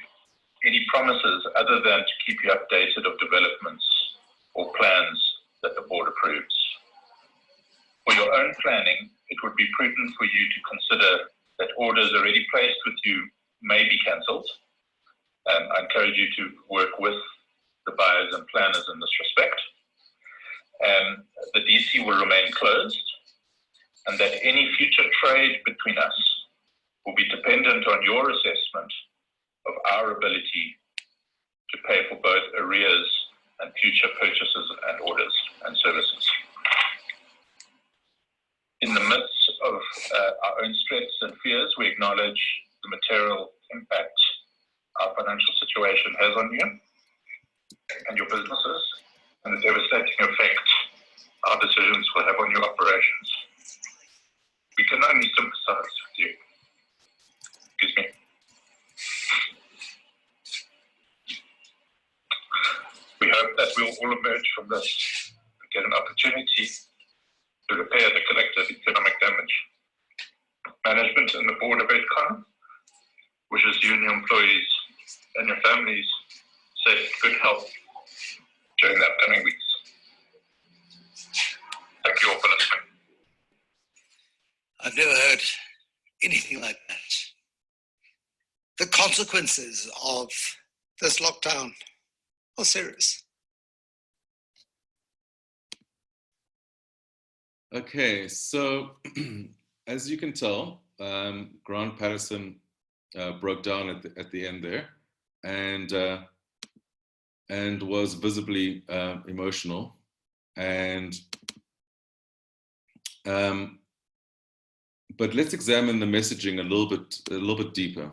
any promises other than to keep you updated of developments or plans that the board approves. For your own planning, it would be prudent for you to consider that orders already placed with you may be cancelled. I encourage you to work with the buyers and planners in this respect. The DC will remain closed, and that any future trade between us will be dependent on your assessment of our ability to pay for both arrears and future purchases and orders and services. In the midst of our own stress and fears, we acknowledge the material impact our financial situation has on you and your businesses, and the devastating effect our decisions will have on your operations. We can only sympathize with you. Excuse me. We hope that we'll all emerge from this and get an opportunity to repair the collective economic damage. Management and the board of Edcon wishes you and your employees and your families safe, good health during the upcoming weeks. Thank you all for listening. I've never heard anything like that. The consequences of this lockdown are serious. Okay, so as you can tell, Grant Patterson broke down at the end there, and was visibly emotional, but let's examine the messaging a little bit deeper.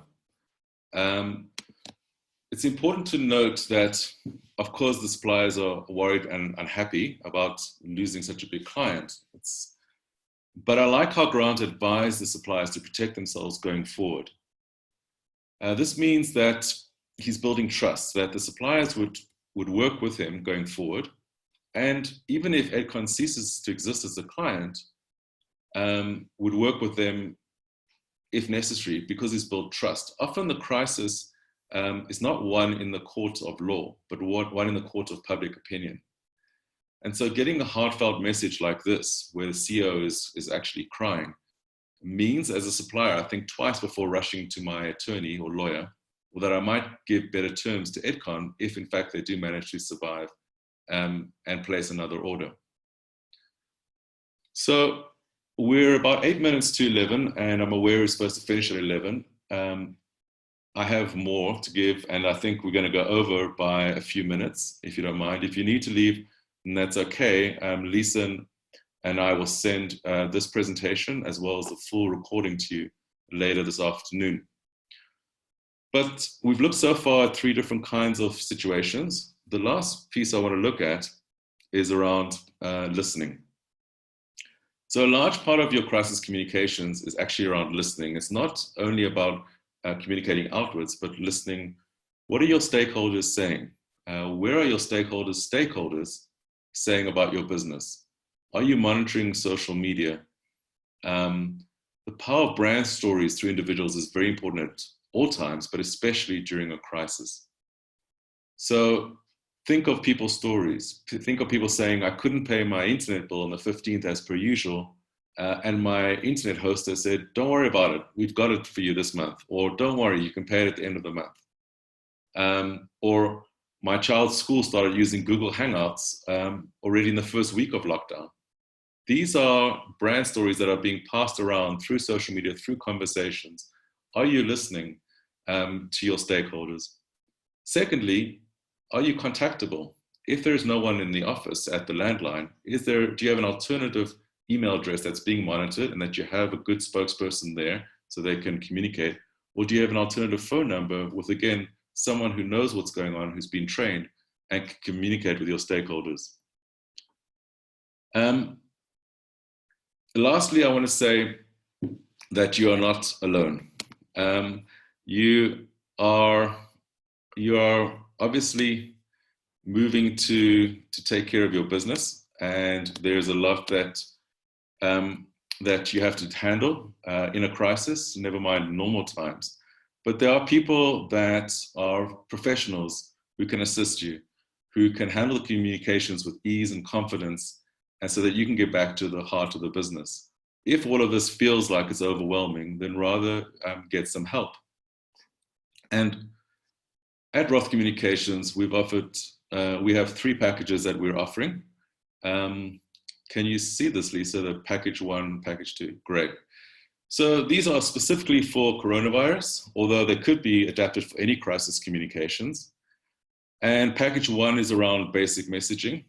It's important to note that, of course, the suppliers are worried and unhappy about losing such a big client. But I like how Grant advised the suppliers to protect themselves going forward. This means that he's building trust, that the suppliers would work with him going forward. And even if Edcon ceases to exist as a client, would work with them if necessary, because he's built trust. Often the crisis is not one in the court of law, but one in the court of public opinion. And so getting a heartfelt message like this, where the CEO is actually crying, means as a supplier, I think twice before rushing to my attorney or lawyer, or that I might give better terms to Edcon if in fact they do manage to survive and place another order. So we're about 8 minutes to 11, and I'm aware we're supposed to finish at 11. I have more to give, and I think we're going to go over by a few minutes, if you don't mind. If you need to leave, then that's okay. Lisa and I will send this presentation as well as the full recording to you later this afternoon. But we've looked so far at 3 different kinds of situations. The last piece I want to look at is around listening. So a large part of your crisis communications is actually around listening. It's not only about communicating outwards, but listening. What are your stakeholders saying? Where are your stakeholders' saying about your business? Are you monitoring social media? The power of brand stories through individuals is very important at all times, but especially during a crisis. So think of people's stories. Think of people saying, I couldn't pay my internet bill on the 15th as per usual. And my internet hoster said, don't worry about it. We've got it for you this month. Or don't worry, you can pay it at the end of the month. Or my child's school started using Google Hangouts already in the first week of lockdown. These are brand stories that are being passed around through social media, through conversations. Are you listening to your stakeholders? Secondly, are you contactable? If there is no one in the office at the landline, do you have an alternative email address that's being monitored and that you have a good spokesperson there so they can communicate? Or do you have an alternative phone number with, again, someone who knows what's going on, who's been trained and can communicate with your stakeholders? Lastly, I want to say that you are not alone. You are obviously moving to take care of your business, and there's a lot that you have to handle in a crisis, never mind normal times. But there are people that are professionals who can assist you, who can handle the communications with ease and confidence, and so that you can get back to the heart of the business. If all of this feels like it's overwhelming, then rather get some help. And at Roth Communications, we have 3 packages that we're offering. Can you see this, Lisa? The package 1, package 2, great. So these are specifically for coronavirus, although they could be adapted for any crisis communications. And package 1 is around basic messaging.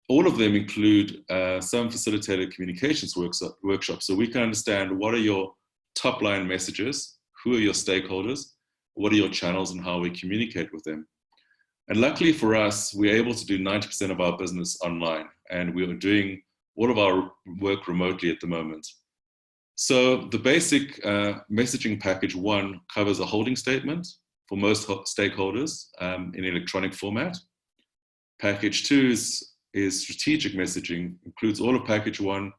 All of them include some facilitated communications workshops, so we can understand what are your top line messages, who are your stakeholders, what are your channels, and how we communicate with them. And luckily for us, we're able to do 90% of our business online, and we are doing all of our work remotely at the moment. So the basic messaging package 1 covers a holding statement for most stakeholders in electronic format. Package 2 is strategic messaging, includes all of package 1,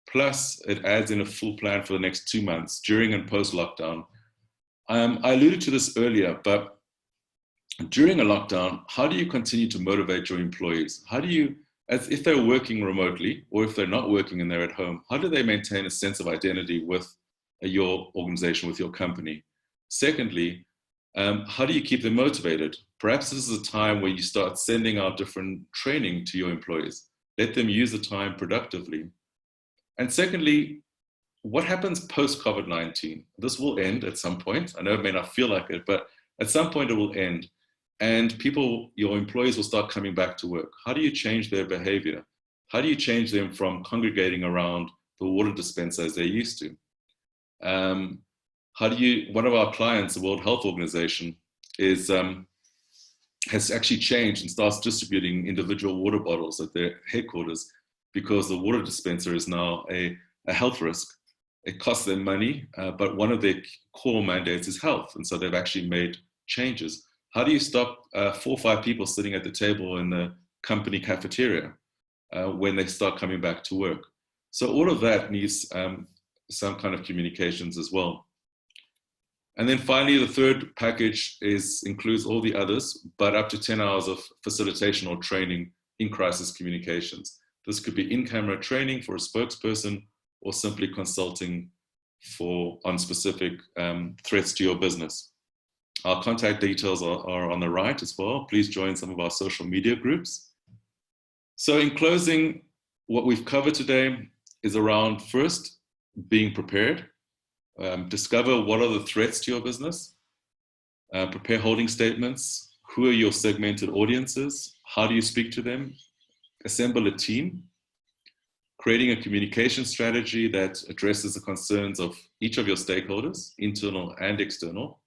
plus it adds in a full plan for the next 2 months during and post lockdown. I alluded to this earlier, but during a lockdown, how do you continue to motivate your employees? How do you, as if they're working remotely or if they're not working and they're at home, how do they maintain a sense of identity with your organization, with your company? Secondly, how do you keep them motivated? Perhaps this is a time where you start sending out different training to your employees. Let them use the time productively. And secondly, what happens post-COVID-19? This will end at some point. I know it may not feel like it, but at some point it will end. And your employees will start coming back to work. How do you change their behavior? How do you change them from congregating around the water dispenser as they used to? One of our clients, the World Health Organization, has actually changed and starts distributing individual water bottles at their headquarters because the water dispenser is now a health risk. It costs them money, but one of their core mandates is health. And so they've actually made changes. How do you stop 4 or 5 people sitting at the table in the company cafeteria when they start coming back to work? So all of that needs some kind of communications as well. And then finally, the third package includes all the others, but up to 10 hours of facilitation or training in crisis communications. This could be in-camera training for a spokesperson or simply consulting on specific threats to your business. Our contact details are on the right as well. Please join some of our social media groups. So in closing, what we've covered today is around, first, being prepared. Discover what are the threats to your business. Prepare holding statements. Who are your segmented audiences? How do you speak to them? Assemble a team. Creating a communication strategy that addresses the concerns of each of your stakeholders, internal and external,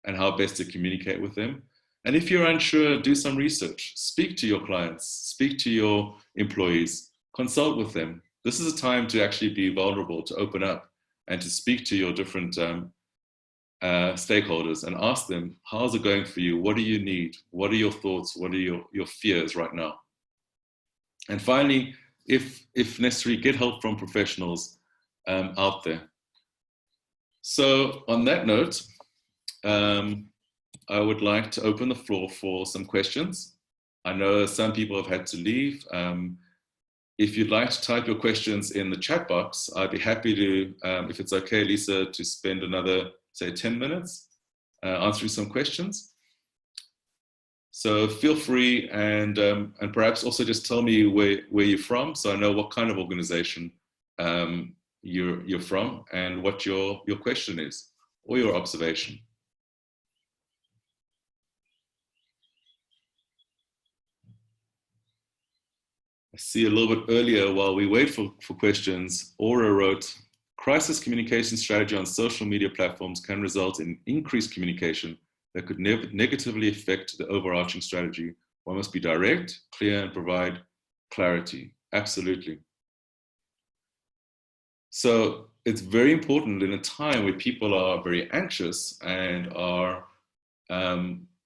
and how best to communicate with them. And if you're unsure, do some research. Speak to your clients, speak to your employees, consult with them. This is a time to actually be vulnerable, to open up, and to speak to your different stakeholders and ask them, how's it going for you? What do you need? What are your thoughts? What are your fears right now? And finally, if necessary, get help from professionals out there. So on that note, I would like to open the floor for some questions. I know some people have had to leave. If you'd like to type your questions in the chat box, I'd be happy to, if it's okay, Lisa, to spend another, say, 10 minutes answering some questions. So feel free, and perhaps also just tell me where you're from, so I know what kind of organization you're from and what your question is or your observation. I see a little bit earlier, while we wait for questions, Aura wrote, crisis communication strategy on social media platforms can result in increased communication that could negatively affect the overarching strategy. One must be direct, clear, and provide clarity. Absolutely. So it's very important in a time where people are very anxious and are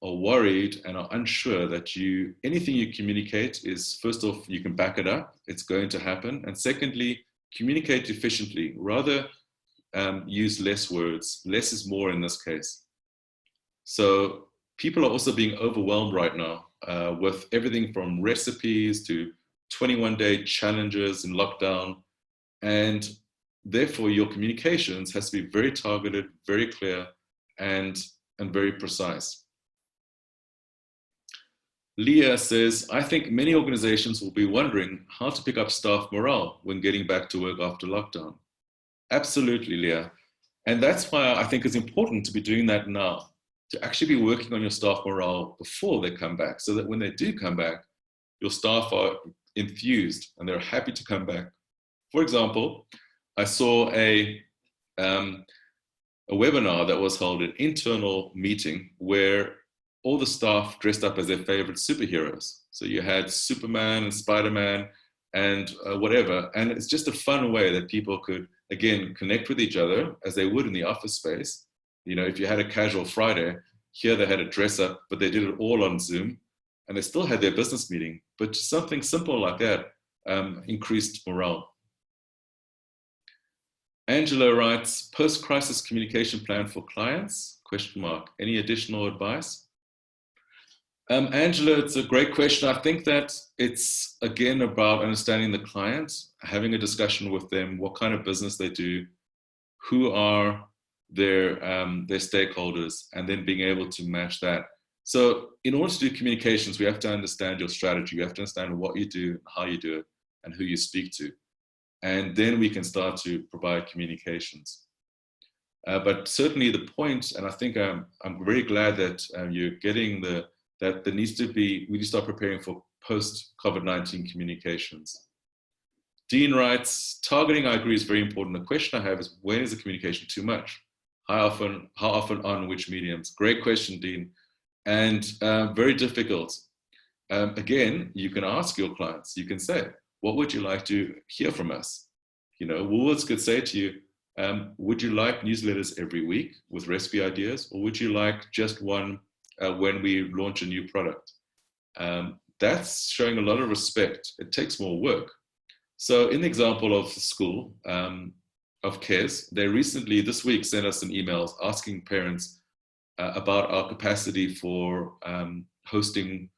worried and are unsure that anything you communicate is, first off, you can back it up, it's going to happen. And secondly, communicate efficiently. Rather use less words. Less is more in this case. So people are also being overwhelmed right now with everything from recipes to 21-day challenges in lockdown. And therefore, your communications has to be very targeted, very clear, and very precise. Leah says, I think many organizations will be wondering how to pick up staff morale when getting back to work after lockdown. Absolutely, Leah. And that's why I think it's important to be doing that now, to actually be working on your staff morale before they come back, so that when they do come back, your staff are enthused and they're happy to come back. For example, I saw a webinar that was held, an internal meeting where all the staff dressed up as their favorite superheroes. So you had Superman and Spider-Man and whatever. And it's just a fun way that people could, again, connect with each other as they would in the office space. You know, if you had a casual Friday, here they had a dress up, but they did it all on Zoom, and they still had their business meeting. But just something simple like that increased morale. Angela writes, post-crisis communication plan for clients, ? Any additional advice? Angela, it's a great question. I think that it's, again, about understanding the client, having a discussion with them, what kind of business they do, who are their stakeholders, and then being able to match that. So in order to do communications, we have to understand your strategy. You have to understand what you do, how you do it, and who you speak to. And then we can start to provide communications. But certainly the point, and I think I'm very glad that you're getting that there needs to be, we need to start preparing for post-COVID-19 communications. Dean writes, targeting, I agree, is very important. The question I have is, when is the communication too much? How often on which mediums? Great question, Dean. And very difficult. Again, you can ask your clients, you can say, what would you like to hear from us? You know, Woolworths could say to you, would you like newsletters every week with recipe ideas? Or would you like just one when we launch a new product? That's showing a lot of respect. It takes more work. So in the example of the school, of CARES, they recently, this week, sent us an email asking parents about our capacity for hosting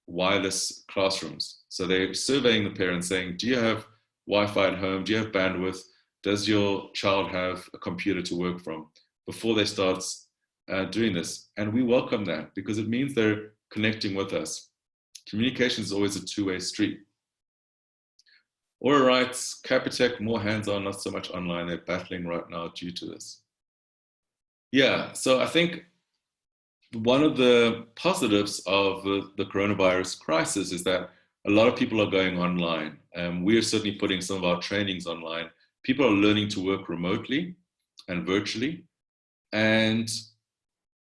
wireless classrooms. So they're surveying the parents saying, do you have Wi-Fi at home? Do you have bandwidth? Does your child have a computer to work from? Before they start doing this. And we welcome that because it means they're connecting with us. Communication is always a two-way street. Aura writes, Capitec, more hands-on, not so much online. They're battling right now due to this. Yeah, so I think one of the positives of the coronavirus crisis is that a lot of people are going online. We are certainly putting some of our trainings online. People are learning to work remotely and virtually. And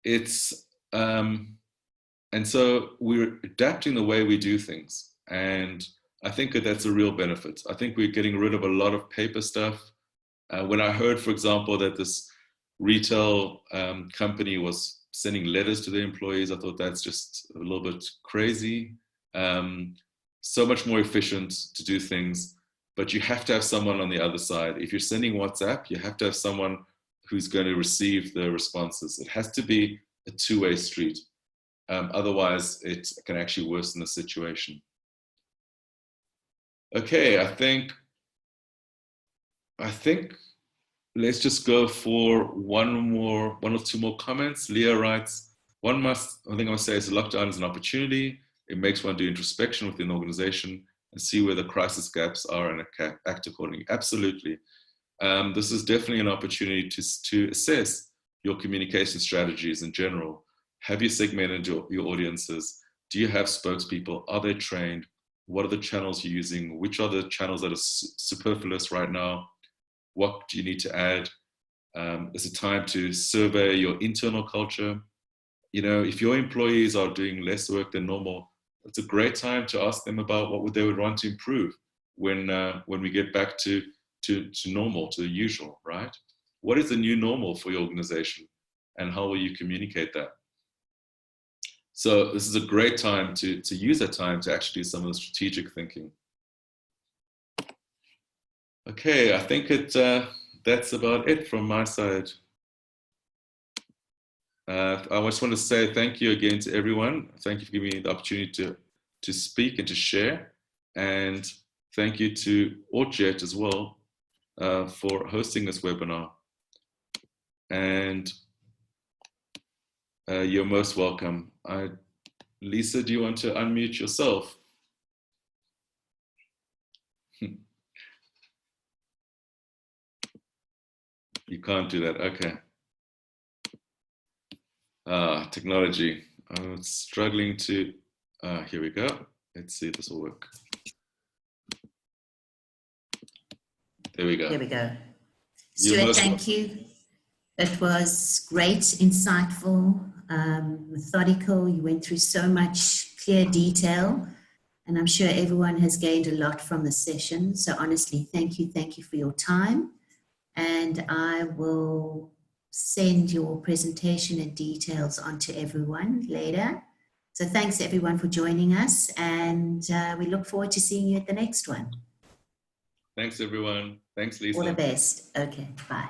it's, and so we're adapting the way we do things. And I think that that's a real benefit. I think we're getting rid of a lot of paper stuff. When I heard, for example, that this retail company was sending letters to their employees, I thought that's just a little bit crazy. so much more efficient to do things, but you have to have someone on the other side. If you're sending WhatsApp, you have to have someone who's going to receive the responses. It has to be a two-way street. Otherwise, it can actually worsen the situation. Okay, I think let's just go for one or two more comments. Leah writes, one thing I must say is lockdown is an opportunity. It makes one do introspection within the organization and see where the crisis gaps are and act accordingly. Absolutely. This is definitely an opportunity to assess your communication strategies in general. Have you segmented your audiences? Do you have spokespeople? Are they trained? What are the channels you're using? Which are the channels that are superfluous right now? What do you need to add? Is it time to survey your internal culture? You know, if your employees are doing less work than normal, it's a great time to ask them about what they would want to improve when we get back to normal, to the usual, right? What is the new normal for your organization, and how will you communicate that? So this is a great time to use that time to actually do some of the strategic thinking. Okay, I think that's about it from my side. I just want to say thank you again to everyone. Thank you for giving me the opportunity to speak and to share. And thank you to ORT as well for hosting this webinar. And you're most welcome. Lisa, do you want to unmute yourself? You can't do that, okay. Technology. I'm struggling to, here we go. Let's see if this will work. There we go. There we go. Stuart, thank you. It was great, insightful, methodical. You went through so much clear detail, and I'm sure everyone has gained a lot from the session. So honestly, thank you for your time. And I will send your presentation and details on to everyone later. So thanks everyone for joining us, and we look forward to seeing you at the next one. Thanks everyone. Thanks Lisa. All the best. Okay, bye.